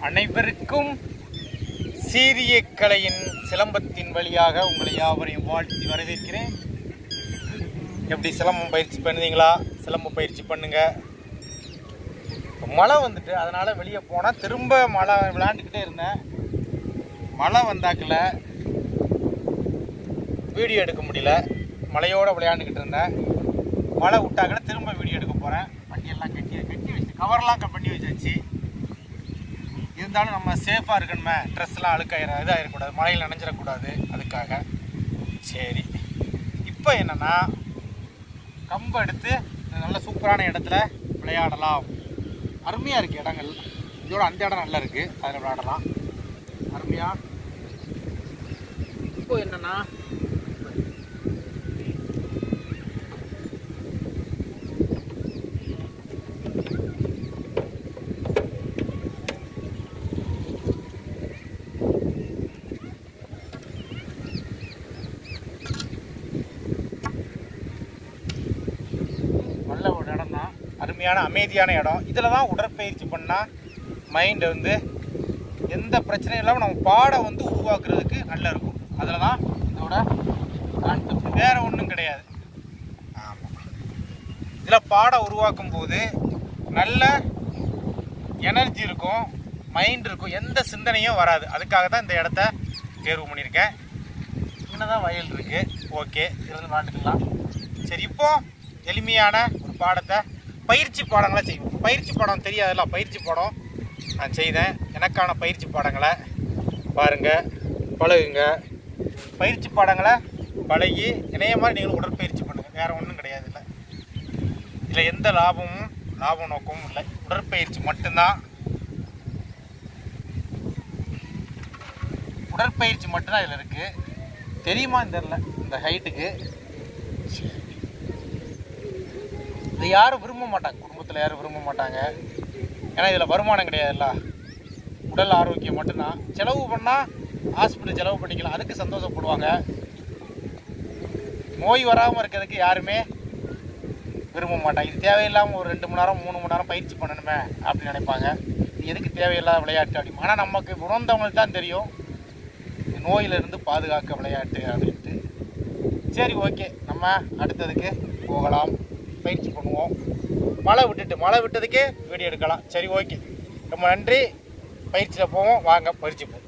அனைவருக்கும் சீரிய கலையின் சிலம்பத்தின் வழியாக உங்களை யாவரையும் வாழ்த்தி வரவேற்கிறேன். எப்படி சிலம்பம் பயிற்சி பண்ணுவீங்களா? சிலம்பம் பயிற்சி பண்ணுங்க. மழை வந்துட்டு அதனால் வெளியே போனால் திரும்ப மழை விளையாண்டுக்கிட்டே இருந்தேன். மழை வந்தாக்கில் வீடியோ எடுக்க முடியல. மழையோடு விளையாண்டுக்கிட்டு இருந்தேன். மழை விட்டாக்கில் திரும்ப வீடியோ எடுக்க போகிறேன். வண்டியெல்லாம் கட்டி வச்சு கவர்லாம் பண்ணி வச்சாச்சு. இருந்தாலும் நம்ம சேஃபாக இருக்கணுமே, ட்ரெஸ்லாம் இதாகிடக்கூடாது, மழையில் நனைஞ்சிடக்கூடாது. அதுக்காக சரி. இப்போ என்னென்னா கம்பை எடுத்து நல்ல சூப்பரான இடத்துல விளையாடலாம். அருமையாக இருக்குது இடங்கள். இதோட அந்த இடம் நல்லா இருக்குது, அதில் விளையாடலாம் அருமையாக. இப்போ என்னென்னா நல்ல ஒரு இடம் தான், அருமையான அமைதியான இடம். இதில் தான் உடற்பயிற்சி பண்ணால் மைண்டை வந்து எந்த பிரச்சனையும் இல்லாமல் நம்ம பாடம் வந்து உருவாக்குறதுக்கு நல்லா இருக்கும். அதில் தான் இதோட கான்செப்ட், வேறு ஒன்றும் கிடையாது. ஆமாம், இதில் பாடம் உருவாக்கும் போது நல்ல எனர்ஜி இருக்கும், மைண்ட் இருக்கும், எந்த சிந்தனையும் வராது. அதுக்காக தான் இந்த இடத்த தேர்வு பண்ணியிருக்கேன். இங்கே தான் வயல் இருக்குது. ஓகே, இருந்து விளாண்டுக்கலாம். சரி, இப்போது எளிமையான ஒரு பாடத்தை பயிற்சி பாடங்களை செய்வோம். பயிற்சி பாடம் தெரியாதுல்ல, பயிற்சி பாடம் நான் செய்தேன். எனக்கான பயிற்சி பாடங்களை பாருங்கள், பழகுங்க. பயிற்சி பாடங்களை பழகி இணைய மாதிரி நீங்களும் உடற்பயிற்சி பண்ணுங்கள். வேறு ஒன்றும் கிடையாது. இல்லை இதில் எந்த லாபம் நோக்கமும் இல்லை. உடற்பயிற்சி மட்டும்தான். உடற்பயிற்சி மட்டும்தான் இதில் இருக்குது. தெரியுமான்னு தெரில இந்த ஹைட்டுக்கு. இதை யாரும் விரும்ப மாட்டாங்க, குடும்பத்தில் யாரும் விரும்ப மாட்டாங்க. ஏன்னா இதில் வருமானம் கிடையாதுல்ல, உடல் ஆரோக்கியம் மட்டும்தான். செலவு பண்ணால் ஹாஸ்பிட்டல் செலவு பண்ணிக்கலாம், அதுக்கு சந்தோஷப்படுவாங்க. நோய் வராமல் இருக்கிறதுக்கு யாருமே விரும்ப மாட்டாங்க. இது தேவையில்லாமல் ஒரு 2 மணி நேரம் 3 மணி நேரம் பயிற்சி பண்ணணுமே அப்படின்னு நினைப்பாங்க. இது எதுக்கு தேவையில்லாத விளையாட்டு அப்படி. ஆனால் நமக்கு உணர்ந்தவங்களுக்கு தான் தெரியும் நோயிலிருந்து பாதுகாக்க விளையாட்டு அப்படின்ட்டு. சரி, ஓகே, நம்ம அடுத்ததுக்கு போகலாம். பயிற்சி பண்ணுவோம். மழை விட்டதுக்கே வீடியோ எடுக்கலாம். சரி, ஓகே, ரொம்ப நன்றி. பயிற்சியில் போவோம், வாங்க பயிற்சி போவோம்.